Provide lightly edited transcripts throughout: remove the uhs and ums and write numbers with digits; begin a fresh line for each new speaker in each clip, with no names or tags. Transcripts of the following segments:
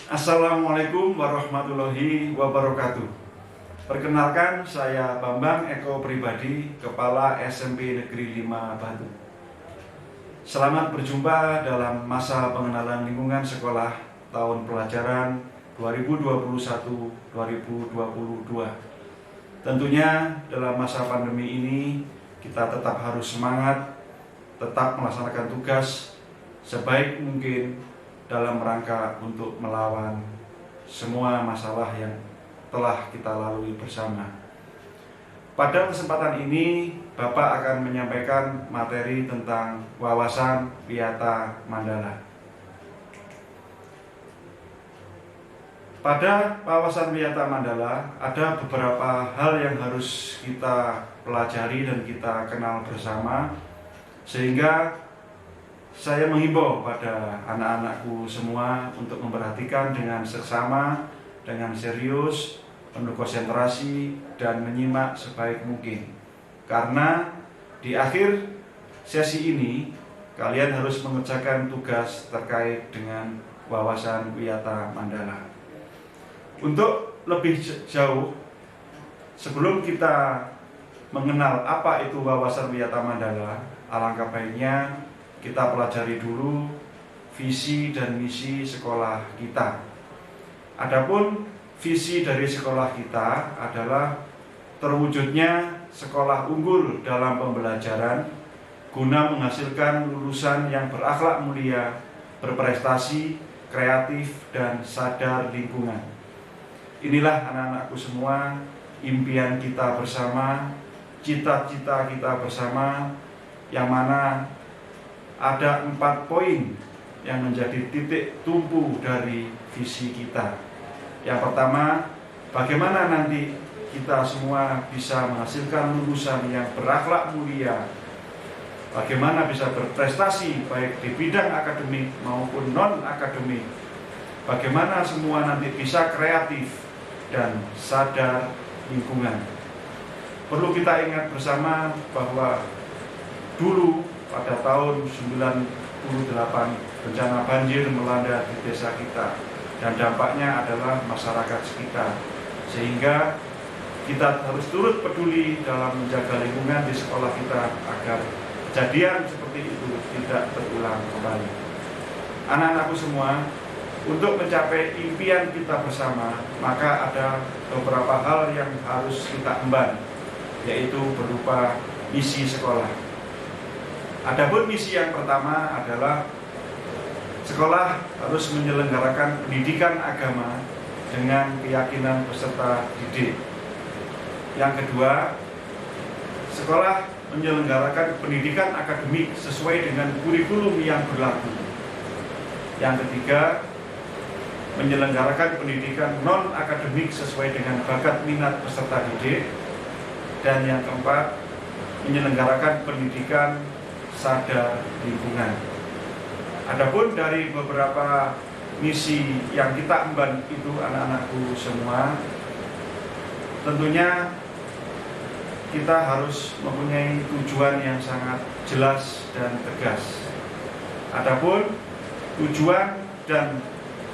Assalamualaikum warahmatullahi wabarakatuh. Perkenalkan, saya Bambang Eko Pribadi, Kepala SMP Negeri 5 Batu. Selamat berjumpa dalam masa pengenalan lingkungan sekolah tahun pelajaran 2021-2022. Tentunya dalam masa pandemi ini kita tetap harus semangat, tetap melaksanakan tugas sebaik mungkin dalam rangka untuk melawan semua masalah yang telah kita lalui bersama. Pada kesempatan ini, Bapak akan menyampaikan materi tentang wawasan Wiyata Mandala. Pada wawasan Wiyata Mandala, ada beberapa hal yang harus kita pelajari dan kita kenal bersama, sehingga saya menghimbau pada anak-anakku semua untuk memperhatikan dengan seksama, dengan serius, penuh konsentrasi, dan menyimak sebaik mungkin. Karena di akhir sesi ini, kalian harus mengerjakan tugas terkait dengan wawasan Wiyata Mandala. Untuk lebih jauh, sebelum kita mengenal apa itu wawasan Wiyata Mandala, alangkah baiknya kita pelajari dulu visi dan misi sekolah kita. Adapun visi dari sekolah kita adalah terwujudnya sekolah unggul dalam pembelajaran guna menghasilkan lulusan yang berakhlak mulia, berprestasi, kreatif, dan sadar lingkungan. Inilah anak-anakku semua, impian kita bersama, cita-cita kita bersama, yang mana ada 4 poin yang menjadi titik tumpu dari visi kita. Yang pertama, bagaimana nanti kita semua bisa menghasilkan lulusan yang berakhlak mulia, bagaimana bisa berprestasi baik di bidang akademik maupun non-akademik, bagaimana semua nanti bisa kreatif dan sadar lingkungan. Perlu kita ingat bersama bahwa dulu pada tahun 98 bencana banjir melanda di desa kita, dan dampaknya adalah masyarakat sekitar, sehingga kita harus turut peduli dalam menjaga lingkungan di sekolah kita agar kejadian seperti itu tidak terulang kembali. Anak-anakku semua, untuk mencapai impian kita bersama, maka ada beberapa hal yang harus kita emban, yaitu berupa misi sekolah. Adapun misi yang pertama adalah sekolah harus menyelenggarakan pendidikan agama dengan keyakinan peserta didik. Yang kedua, sekolah menyelenggarakan pendidikan akademik sesuai dengan kurikulum yang berlaku. Yang ketiga, menyelenggarakan pendidikan non-akademik sesuai dengan bakat minat peserta didik. Dan yang keempat, menyelenggarakan pendidikan sadar lingkungan. Adapun dari beberapa misi yang kita emban itu, anak-anakku semua, tentunya kita harus mempunyai tujuan yang sangat jelas dan tegas. Adapun tujuan dan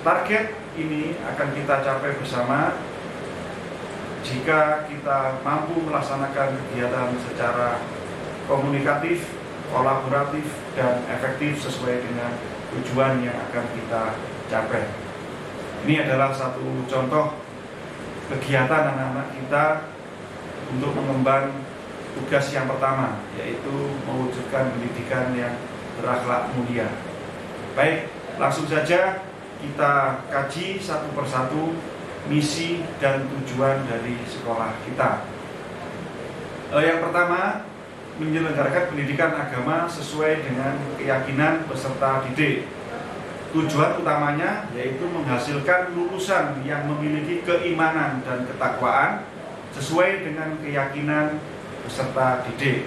target ini akan kita capai bersama jika kita mampu melaksanakan kegiatan secara komunikatif, kolaboratif, dan efektif sesuai dengan tujuan yang akan kita capai. Ini adalah satu contoh kegiatan anak-anak kita untuk mengemban tugas yang pertama, yaitu mewujudkan pendidikan yang berakhlak mulia. Baik, langsung saja kita kaji satu persatu misi dan tujuan dari sekolah kita. Yang pertama, menyelenggarakan pendidikan agama sesuai dengan keyakinan peserta didik. Tujuan utamanya yaitu menghasilkan lulusan yang memiliki keimanan dan ketakwaan sesuai dengan keyakinan peserta didik.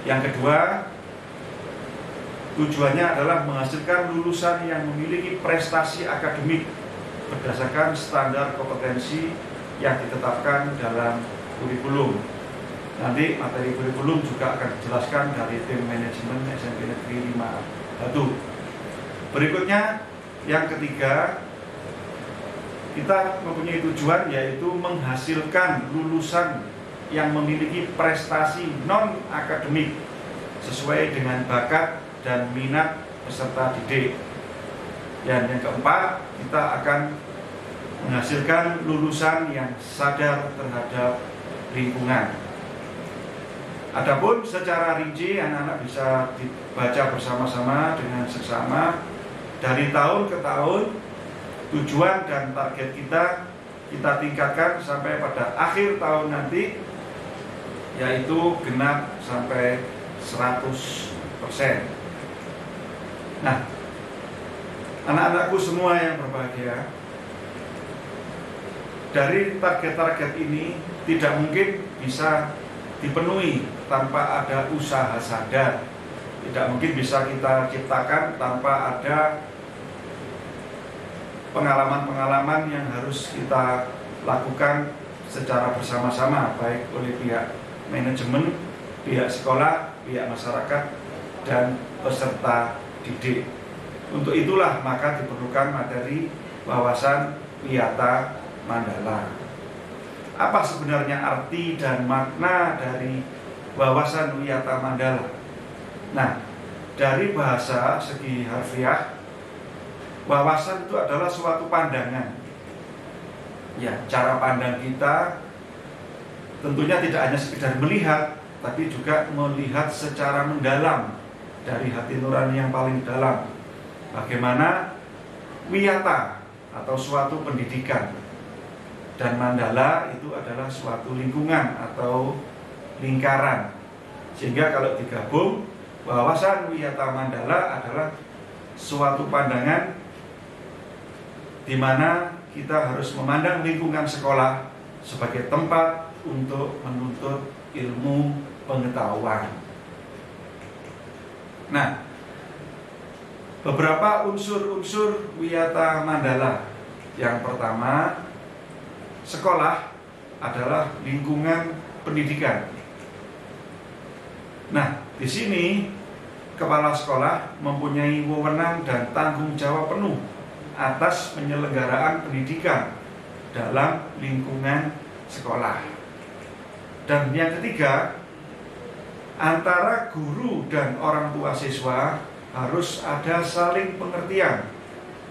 Yang kedua, tujuannya adalah menghasilkan lulusan yang memiliki prestasi akademik berdasarkan standar kompetensi yang ditetapkan dalam kurikulum. Nanti materi kurikulum juga akan dijelaskan dari tim manajemen SMP Negeri 5 Batu. Berikutnya, yang ketiga, kita mempunyai tujuan, yaitu menghasilkan lulusan yang memiliki prestasi non-akademik sesuai dengan bakat dan minat peserta didik. Dan yang keempat, kita akan menghasilkan lulusan yang sadar terhadap lingkungan. Adapun secara rinci, anak-anak bisa dibaca bersama-sama dengan seksama. Dari tahun ke tahun, tujuan dan target kita tingkatkan sampai pada akhir tahun nanti, yaitu genap sampai 100%. Nah, anak-anakku semua yang berbahagia, dari target-target ini tidak mungkin bisa dipenuhi tanpa ada usaha sadar. Tidak mungkin bisa kita ciptakan tanpa ada pengalaman-pengalaman yang harus kita lakukan secara bersama-sama, baik oleh pihak manajemen, pihak sekolah, pihak masyarakat, dan peserta didik. Untuk itulah maka diperlukan materi wawasan Wiyata Mandala. Apa sebenarnya arti dan makna dari wawasan Wiyata Mandala? Nah, dari bahasa segi harfiah, wawasan itu adalah suatu pandangan. Ya, cara pandang kita tentunya tidak hanya sekedar melihat, tapi juga melihat secara mendalam dari hati nurani yang paling dalam. Bagaimana wiyata atau suatu pendidikan, dan mandala itu adalah suatu lingkungan atau lingkaran. Sehingga kalau digabung, wawasan Wiyata Mandala adalah suatu pandangan di mana kita harus memandang lingkungan sekolah sebagai tempat untuk menuntut ilmu pengetahuan. Nah, beberapa unsur-unsur Wiyata Mandala. Yang pertama, sekolah adalah lingkungan pendidikan. Nah, di sini kepala sekolah mempunyai wewenang dan tanggung jawab penuh atas penyelenggaraan pendidikan dalam lingkungan sekolah. Dan yang ketiga, antara guru dan orang tua siswa harus ada saling pengertian,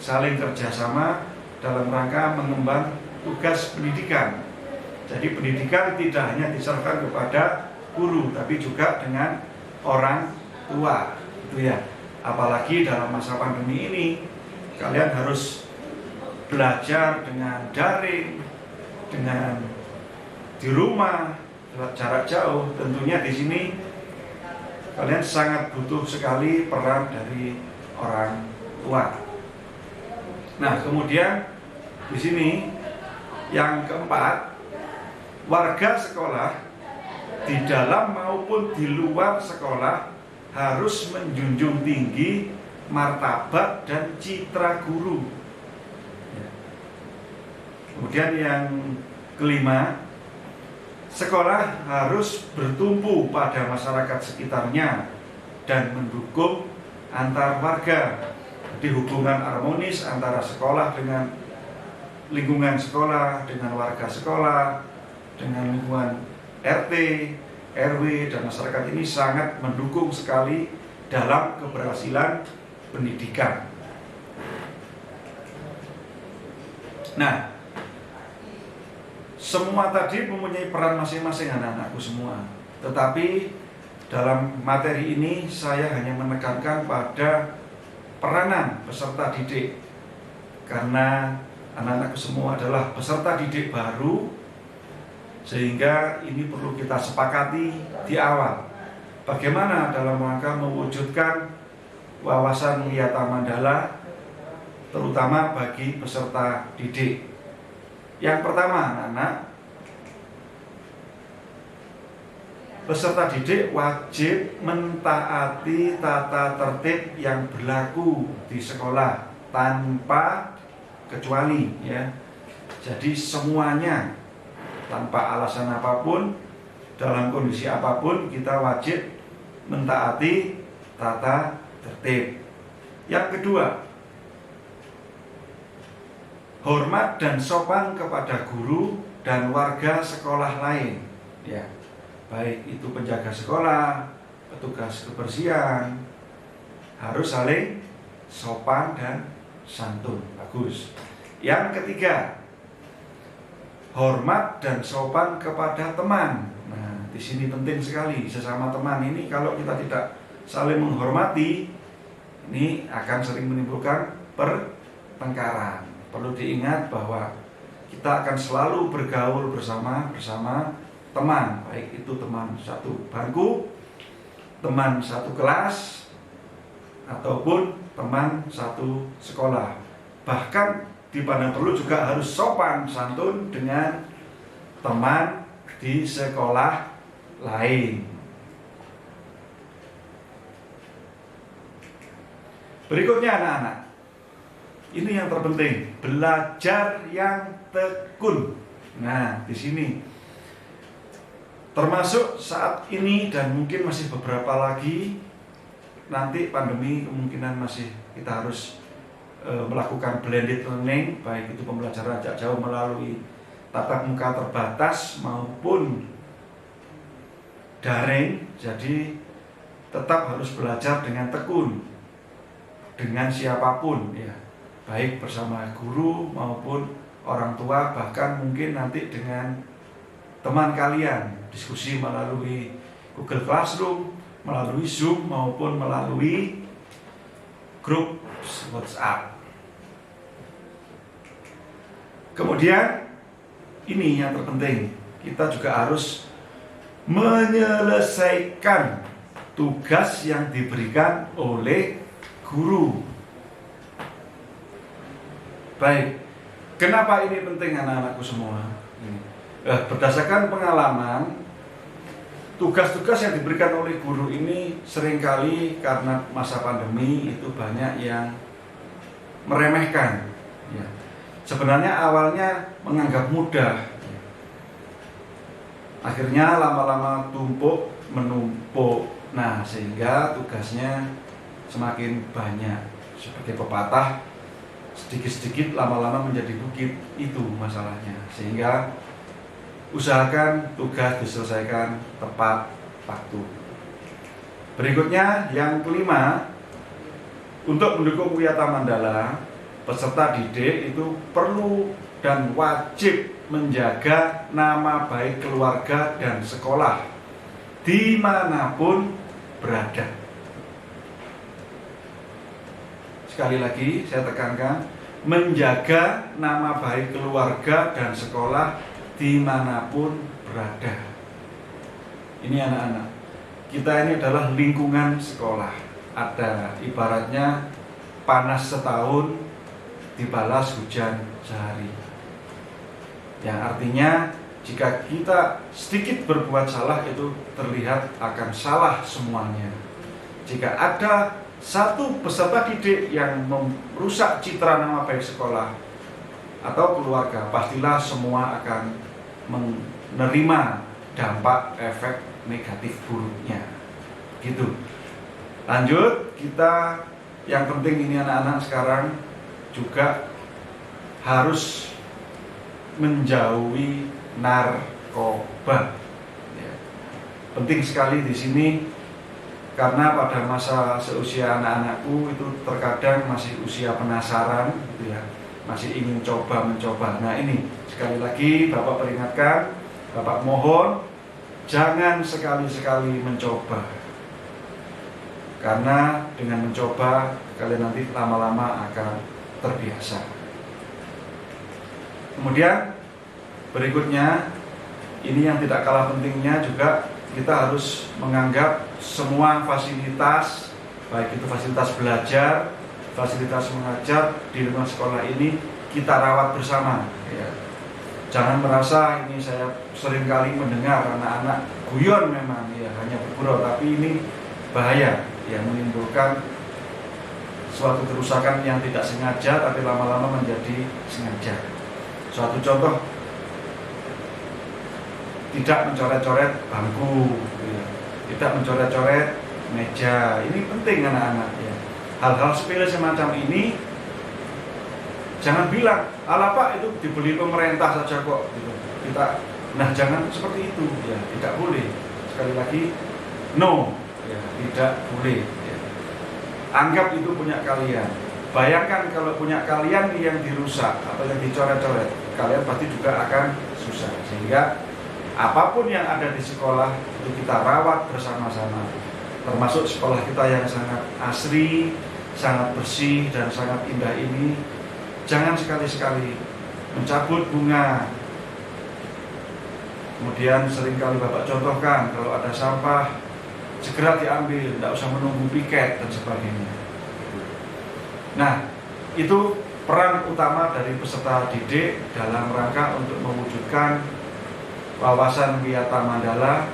saling kerjasama dalam rangka mengemban tugas pendidikan. Jadi pendidikan tidak hanya diserahkan kepada guru, tapi juga dengan orang tua, gitu ya. Apalagi dalam masa pandemi ini, kalian harus belajar dengan daring, dengan di rumah, jarak jauh. Tentunya di sini kalian sangat butuh sekali peran dari orang tua. Nah, kemudian di sini yang keempat, warga sekolah di dalam maupun di luar sekolah harus menjunjung tinggi martabat dan citra guru. Kemudian yang kelima, sekolah harus bertumpu pada masyarakat sekitarnya dan mendukung antar warga. Jadi hubungan harmonis antara sekolah dengan lingkungan sekolah, dengan warga sekolah, dengan lingkungan RT, RW, dan masyarakat ini sangat mendukung sekali dalam keberhasilan pendidikan. Nah, semua tadi mempunyai peran masing-masing anak-anakku semua. Tetapi dalam materi ini saya hanya menekankan pada peranan peserta didik. Karena anak-anakku semua adalah peserta didik baru, sehingga ini perlu kita sepakati di awal. Bagaimana dalam rangka mewujudkan wawasan Wiyata Mandala, terutama bagi peserta didik. Yang pertama, anak-anak, peserta didik wajib mentaati tata tertib yang berlaku di sekolah tanpa kecuali, ya. Jadi semuanya tanpa alasan apapun, dalam kondisi apapun, kita wajib mentaati tata tertib. Yang kedua, hormat dan sopan kepada guru dan warga sekolah lain. Ya, baik itu penjaga sekolah, petugas kebersihan, harus saling sopan dan santun. Bagus. Yang ketiga, hormat dan sopan kepada teman. Nah, di sini penting sekali, sesama teman ini kalau kita tidak saling menghormati, ini akan sering menimbulkan pertengkaran. Perlu diingat bahwa kita akan selalu bergaul bersama teman, baik itu teman satu bangku, teman satu kelas, ataupun teman satu sekolah. Bahkan dipandang perlu juga harus sopan santun dengan teman di sekolah lain. Berikutnya anak-anak, ini yang terpenting, belajar yang tekun. Nah, di sini termasuk saat ini dan mungkin masih beberapa lagi, nanti pandemi kemungkinan masih kita harus melakukan blended learning, baik itu pembelajaran jarak jauh melalui tatap muka terbatas maupun daring. Jadi tetap harus belajar dengan tekun, dengan siapapun ya, baik bersama guru maupun orang tua, bahkan mungkin nanti dengan teman kalian, diskusi melalui Google Classroom, melalui Zoom maupun melalui grup WhatsApp. Kemudian ini yang terpenting, kita juga harus menyelesaikan tugas yang diberikan oleh guru. Baik, kenapa ini penting anak-anakku semua? Berdasarkan pengalaman, tugas-tugas yang diberikan oleh guru ini seringkali karena masa pandemi itu banyak yang meremehkan. Ya. Sebenarnya awalnya menganggap mudah, akhirnya lama-lama menumpuk. Nah, sehingga tugasnya semakin banyak. Seperti pepatah, sedikit-sedikit lama-lama menjadi bukit, itu masalahnya. Sehingga usahakan tugas diselesaikan tepat waktu. Berikutnya yang kelima, untuk mendukung Wiyata Mandala, peserta didik itu perlu dan wajib menjaga nama baik keluarga dan sekolah dimanapun berada. Sekali lagi saya tekankan, menjaga nama baik keluarga dan sekolah dimanapun berada. Ini anak-anak, kita ini adalah lingkungan sekolah. Ada ibaratnya panas setahun dibalas hujan sehari. Yang artinya jika kita sedikit berbuat salah itu terlihat akan salah semuanya. Jika ada satu peserta didik yang merusak citra nama baik sekolah atau keluarga, pastilah semua akan menerima dampak efek negatif buruknya. Gitu. Lanjut, kita yang penting ini anak-anak sekarang juga harus menjauhi narkoba. Ya. Penting sekali di sini karena pada masa seusia anak-anakku itu terkadang masih usia penasaran, gitu ya, masih ingin mencoba. Nah ini sekali lagi Bapak peringatkan, Bapak mohon jangan sekali-sekali mencoba, karena dengan mencoba kalian nanti lama-lama akan terbiasa. Kemudian berikutnya, ini yang tidak kalah pentingnya juga, kita harus menganggap semua fasilitas, baik itu fasilitas belajar, fasilitas mengajar di lingkungan sekolah ini kita rawat bersama ya. Jangan merasa ini, saya sering kali mendengar anak-anak guyon memang ya, hanya bergurau, tapi ini bahaya yang menimbulkan suatu kerusakan yang tidak sengaja tapi lama-lama menjadi sengaja. Suatu contoh, tidak mencoret-coret bangku ya, tidak mencoret-coret meja. Ini penting anak-anak ya. Hal-hal sepele semacam ini Jangan bilang, "Alah Pak, itu dibeli pemerintah saja kok." Gitu. Nah, jangan seperti itu, ya, tidak boleh. Sekali lagi, no, ya, tidak boleh. Ya. Anggap itu punya kalian. Bayangkan kalau punya kalian yang dirusak atau yang dicoret-coret, kalian pasti juga akan susah. Sehingga apapun yang ada di sekolah itu kita rawat bersama-sama. Termasuk sekolah kita yang sangat asri, sangat bersih dan sangat indah ini. Jangan sekali-sekali mencabut bunga. Kemudian seringkali Bapak contohkan kalau ada sampah segera diambil, tidak usah menunggu piket dan sebagainya. Nah, itu peran utama dari peserta didik dalam rangka untuk mewujudkan wawasan Wiyata Mandala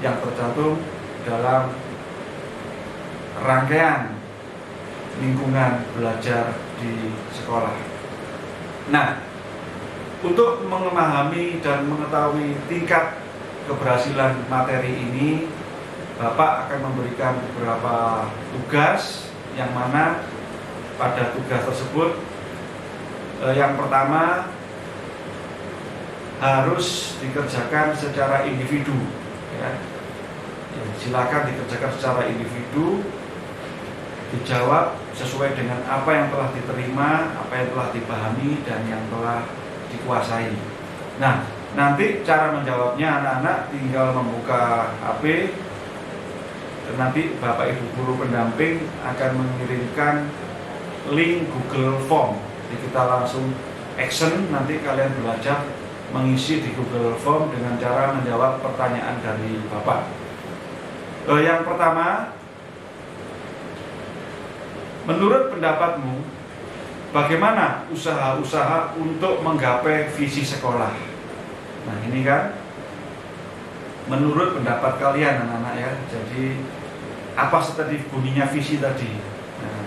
yang tercantum dalam rangkaian lingkungan belajar di sekolah. Nah, untuk memahami dan mengetahui tingkat keberhasilan materi ini, Bapak akan memberikan beberapa tugas yang mana pada tugas tersebut yang pertama harus dikerjakan secara individu, ya. Silakan dikerjakan secara individu, dijawab sesuai dengan apa yang telah diterima, apa yang telah dipahami dan yang telah dikuasai. Nah, nanti cara menjawabnya anak-anak tinggal membuka HP. Nanti Bapak Ibu guru pendamping akan mengirimkan link Google Form. Jadi kita langsung action, nanti kalian belajar mengisi di Google Form dengan cara menjawab pertanyaan dari Bapak. Yang pertama, menurut pendapatmu, bagaimana usaha-usaha untuk menggapai visi sekolah? Nah, ini kan menurut pendapat kalian anak-anak, ya. Jadi apa tadi bunyinya visi tadi? Nah,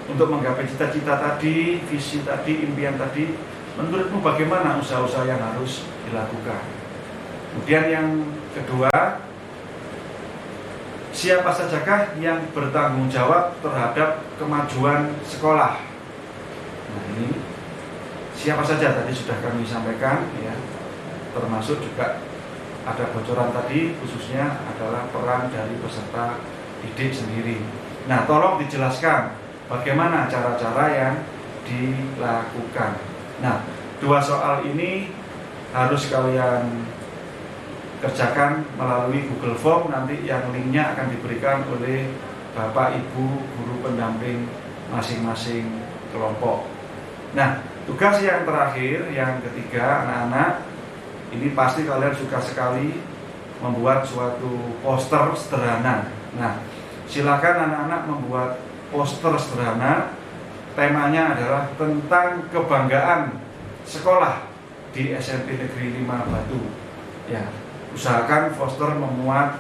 untuk menggapai cita-cita tadi, visi tadi, impian tadi, menurutmu bagaimana usaha-usaha yang harus dilakukan? Kemudian yang kedua, siapa sajakah yang bertanggung jawab terhadap kemajuan sekolah? Nah, ini siapa saja tadi sudah kami sampaikan, ya. Termasuk juga ada bocoran tadi, khususnya adalah peran dari peserta didik sendiri. Nah, tolong dijelaskan bagaimana cara-cara yang dilakukan. Nah, dua soal ini harus kalian kerjakan melalui Google Form, nanti yang linknya akan diberikan oleh Bapak Ibu guru pendamping masing-masing kelompok. Nah, tugas yang terakhir, yang ketiga, anak-anak, ini pasti kalian suka sekali membuat suatu poster sederhana. Nah, silakan anak-anak membuat poster sederhana. Temanya adalah tentang kebanggaan sekolah di SMP Negeri 5 Batu. Ya, usahakan poster memuat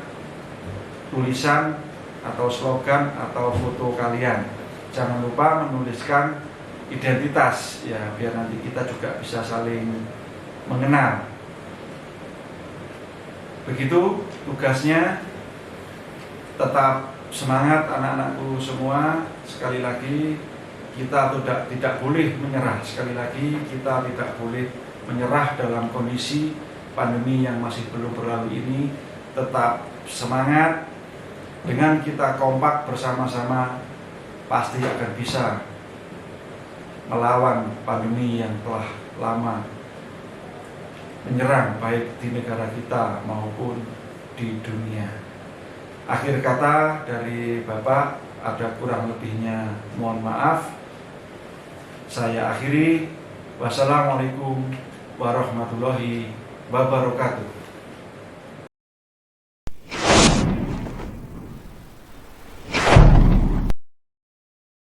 tulisan atau slogan atau foto kalian. Jangan lupa menuliskan identitas, ya, biar nanti kita juga bisa saling mengenal. Begitu tugasnya. Tetap semangat anak-anakku semua. Sekali lagi, kita tidak boleh menyerah. Sekali lagi, kita tidak boleh menyerah dalam kondisi pandemi yang masih belum berlalu ini. Tetap semangat. Dengan kita kompak bersama-sama, pasti akan bisa melawan pandemi yang telah lama menyerang baik di negara kita maupun di dunia. Akhir kata dari Bapak, ada kurang lebihnya mohon maaf. Saya akhiri. Wassalamualaikum warahmatullahi wabarakatuh.